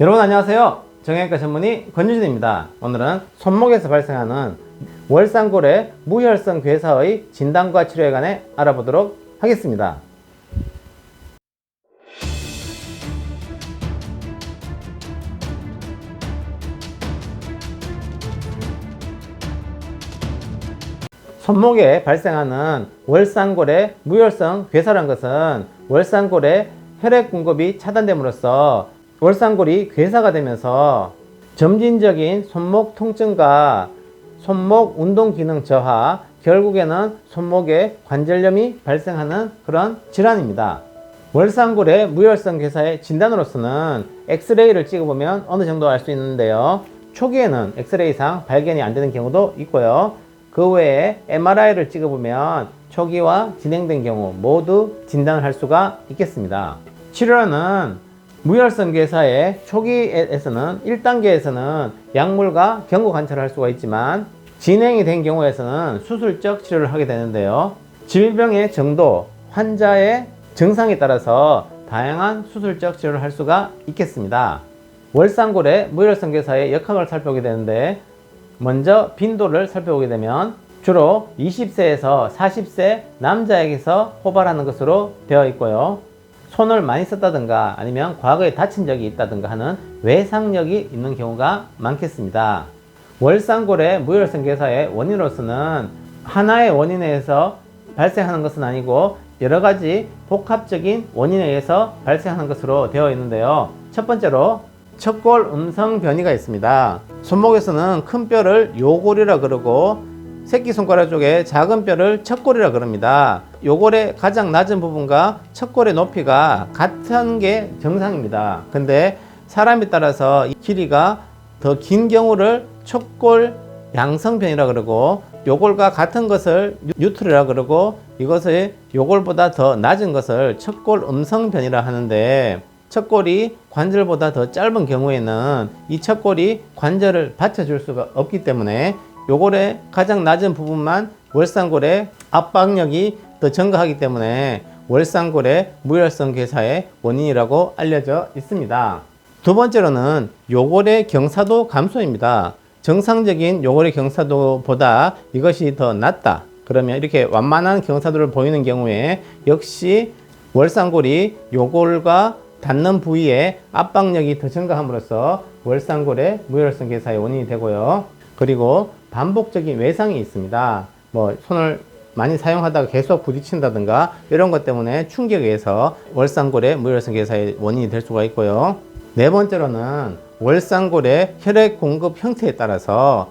여러분 안녕하세요. 정형외과 전문의 권유진입니다. 오늘은 손목에서 발생하는 월상골의 무혈성 괴사의 진단과 치료에 관해 알아보도록 하겠습니다. 손목에 발생하는 월상골의 무혈성 괴사란 것은 월상골의 혈액 공급이 차단됨으로써 월상골이 괴사가 되면서 점진적인 손목 통증과 손목 운동 기능 저하, 결국에는 손목에 관절염이 발생하는 그런 질환입니다. 월상골의 무혈성 괴사의 진단으로서는 엑스레이를 찍어보면 어느 정도 알 수 있는데요. 초기에는 엑스레이상 발견이 안 되는 경우도 있고요. 그 외에 MRI를 찍어보면 초기와 진행된 경우 모두 진단을 할 수가 있겠습니다. 치료는 무혈성 괴사의 초기에서는 1단계에서는 약물과 경구 관찰을 할 수가 있지만 진행이 된 경우에서는 수술적 치료를 하게 되는데요. 질병의 정도, 환자의 증상에 따라서 다양한 수술적 치료를 할 수가 있겠습니다. 월상골의 무혈성 괴사의 역학을 살펴보게 되는데 먼저 빈도를 살펴보게 되면 주로 20세에서 40세 남자에게서 호발하는 것으로 되어 있고요. 손을 많이 썼다든가 아니면 과거에 다친 적이 있다든가 하는 외상력이 있는 경우가 많겠습니다. 월상골의 무혈성 괴사의 원인으로서는 하나의 원인에 의해서 발생하는 것은 아니고 여러 가지 복합적인 원인에 의해서 발생하는 것으로 되어 있는데요. 첫 번째로 척골 음성 변이가 있습니다. 손목에서는 큰 뼈를 요골이라 그러고 새끼손가락 쪽에 작은 뼈를 척골이라 그럽니다. 요골의 가장 낮은 부분과 척골의 높이가 같은 게 정상입니다. 근데 사람에 따라서 이 길이가 더 긴 경우를 척골 양성변이라 그러고 요골과 같은 것을 뉴트럴이라 그러고 이것을 요골보다 더 낮은 것을 척골 음성변이라 하는데 척골이 관절보다 더 짧은 경우에는 이 척골이 관절을 받쳐줄 수가 없기 때문에 요골의 가장 낮은 부분만 월상골의 압박력이 더 증가하기 때문에 월상골의 무혈성 괴사의 원인이라고 알려져 있습니다. 두 번째로는 요골의 경사도 감소입니다. 정상적인 요골의 경사도보다 이것이 더 낮다. 그러면 이렇게 완만한 경사도를 보이는 경우에 역시 월상골이 요골과 닿는 부위에 압박력이 더 증가함으로써 월상골의 무혈성 괴사의 원인이 되고요. 그리고 반복적인 외상이 있습니다. 손을 많이 사용하다가 계속 부딪힌다든가 이런 것 때문에 충격에 의해서 월상골의 무혈성 괴사의 원인이 될 수가 있고요. 네 번째로는 월상골의 혈액 공급 형태에 따라서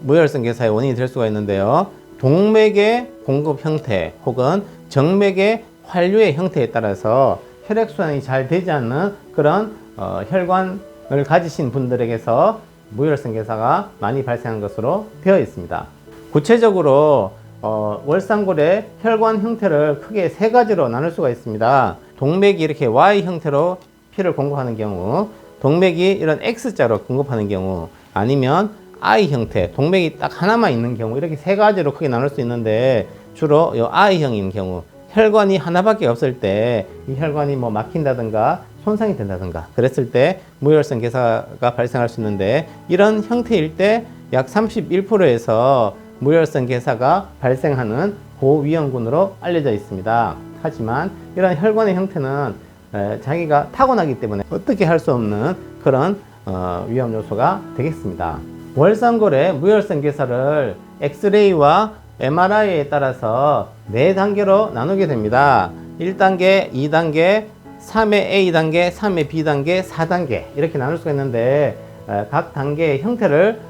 무혈성 괴사의 원인이 될 수가 있는데요. 동맥의 공급 형태 혹은 정맥의 환류의 형태에 따라서 혈액순환이 잘 되지 않는 그런 혈관을 가지신 분들에게서 무혈성 괴사가 많이 발생한 것으로 되어 있습니다. 구체적으로 월상골의 혈관 형태를 크게 세 가지로 나눌 수가 있습니다. 동맥이 이렇게 Y 형태로 피를 공급하는 경우, 동맥이 이런 X자로 공급하는 경우, 아니면 I 형태, 동맥이 딱 하나만 있는 경우, 이렇게 세 가지로 크게 나눌 수 있는데 주로 이 I형인 경우, 혈관이 하나밖에 없을 때 이 혈관이 막힌다든가 손상이 된다든가 그랬을 때 무혈성 괴사가 발생할 수 있는데 이런 형태일 때 약 31%에서 무혈성 괴사가 발생하는 고위험군으로 알려져 있습니다. 하지만 이런 혈관의 형태는 자기가 타고나기 때문에 어떻게 할 수 없는 그런 위험 요소가 되겠습니다. 월상골의 무혈성 괴사를 엑스레이와 MRI에 따라서 4단계로 나누게 됩니다. 1단계, 2단계, 3의 A단계, 3의 B단계, 4단계 이렇게 나눌 수가 있는데 각 단계의 형태를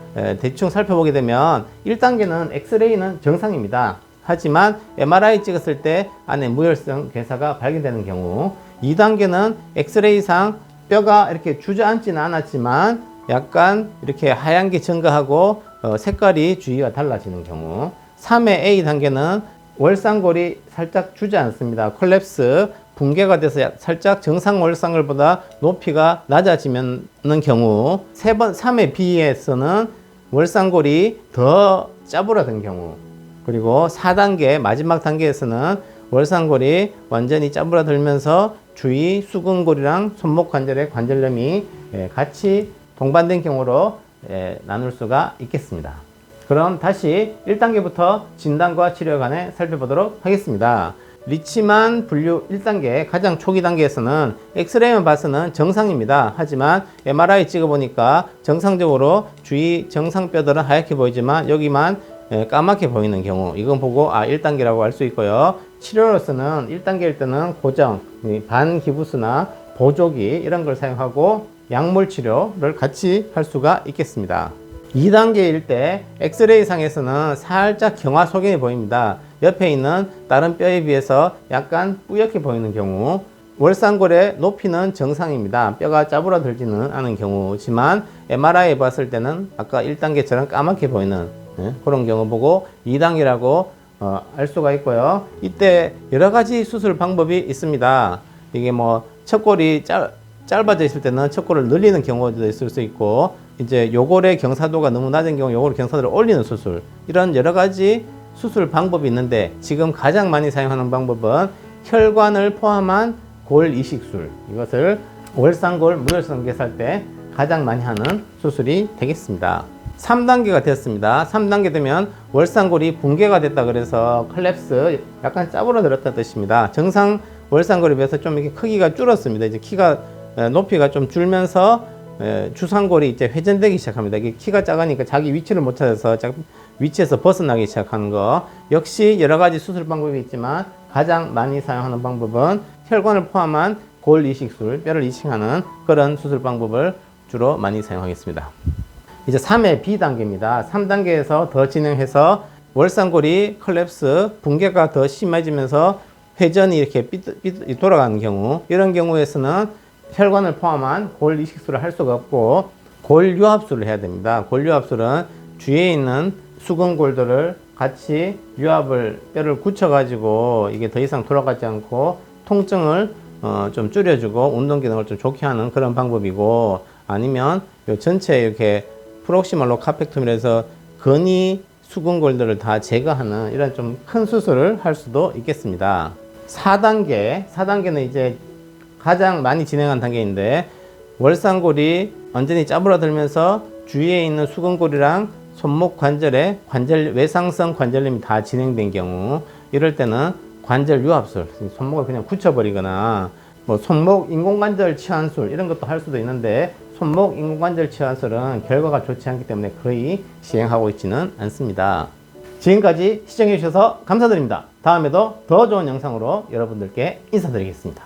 대충 살펴보게 되면 1단계는 엑스레이는 정상입니다. 하지만 MRI 찍었을 때 안에 무혈성 괴사가 발견되는 경우 2단계는 엑스레이상 뼈가 이렇게 주저앉지는 않았지만 약간 이렇게 하얀 게 증가하고 색깔이 주위가 달라지는 경우 3의 A단계는 월상골이 살짝 주저앉습니다. 콜랩스, 붕괴가 돼서 살짝 정상 월상골보다 높이가 낮아지는 경우 3의 B에서는 월상골이 더 짜부라든 경우 그리고 4단계 마지막 단계에서는 월상골이 완전히 짜부라들면서 주위 수근골이랑 손목 관절의 관절염이 같이 동반된 경우로 나눌 수가 있겠습니다. 그럼 다시 1단계부터 진단과 치료에 관해 살펴보도록 하겠습니다. 리치만 분류 1단계 가장 초기 단계에서는 엑스레이만 봐서는 정상입니다. 하지만 MRI 찍어보니까 정상적으로 주위 정상뼈들은 하얗게 보이지만 여기만 까맣게 보이는 경우, 이건 보고 1단계라고 할 수 있고요. 치료로서는 1단계일 때는 고정, 반기부스나 보조기 이런 걸 사용하고 약물 치료를 같이 할 수가 있겠습니다. 2단계일 때 엑스레이 상에서는 살짝 경화 소견이 보입니다. 옆에 있는 다른 뼈에 비해서 약간 뿌옇게 보이는 경우, 월상골의 높이는 정상입니다. 뼈가 짜부러들지는 않은 경우지만 MRI 봤을 때는 아까 1단계처럼 까맣게 보이는 그런 경우 보고 2단계라고 알 수가 있고요. 이때 여러 가지 수술 방법이 있습니다. 이게 뭐 척골이 짧아져 있을 때는 척골을 늘리는 경우도 있을 수 있고, 이제 요골의 경사도가 너무 낮은 경우 요골의 경사도를 올리는 수술, 이런 여러 가지 수술 방법이 있는데 지금 가장 많이 사용하는 방법은 혈관을 포함한 골 이식술, 이것을 월상골 무혈성 괴사할 때 가장 많이 하는 수술이 되겠습니다. 3단계가 됐습니다. 3단계 되면 월상골이 붕괴가 됐다 그래서 컬랩스, 약간 짜부러들었다는 뜻입니다. 정상 월상골에 비해서 좀 이렇게 크기가 줄었습니다. 이제 키가 높이가 좀 줄면서 주상골이 이제 회전되기 시작합니다. 이게 키가 작으니까 자기 위치를 못 찾아서 위치에서 벗어나기 시작하는 거. 역시 여러 가지 수술 방법이 있지만 가장 많이 사용하는 방법은 혈관을 포함한 골 이식술, 뼈를 이식하는 그런 수술 방법을 주로 많이 사용하겠습니다. 이제 3회 B단계입니다. 3단계에서 더 진행해서 월상골이 컬랩스, 붕괴가 더 심해지면서 회전이 이렇게 돌아가는 경우, 이런 경우에서는 혈관을 포함한 골 이식술을 할 수가 없고 골 유합술을 해야 됩니다. 골 유합술은 주위에 있는 수근골들을 같이 유합을, 뼈를 굳혀 가지고 이게 더 이상 돌아가지 않고 통증을 좀 줄여주고 운동 기능을 좀 좋게 하는 그런 방법이고, 아니면 요 전체 이렇게 프록시멀로 카펙토미에서 근위 수근골들을 다 제거하는 이런 좀 큰 수술을 할 수도 있겠습니다. 4단계는 이제 가장 많이 진행한 단계인데, 월상골이 완전히 짜부러들면서 주위에 있는 수근골이랑 손목 관절에 외상성 관절염이 다 진행된 경우, 이럴 때는 관절 유합술, 손목을 그냥 굳혀버리거나 뭐 손목 인공관절 치환술 이런 것도 할 수도 있는데, 손목 인공관절 치환술은 결과가 좋지 않기 때문에 거의 시행하고 있지는 않습니다. 지금까지 시청해 주셔서 감사드립니다. 다음에도 더 좋은 영상으로 여러분들께 인사드리겠습니다.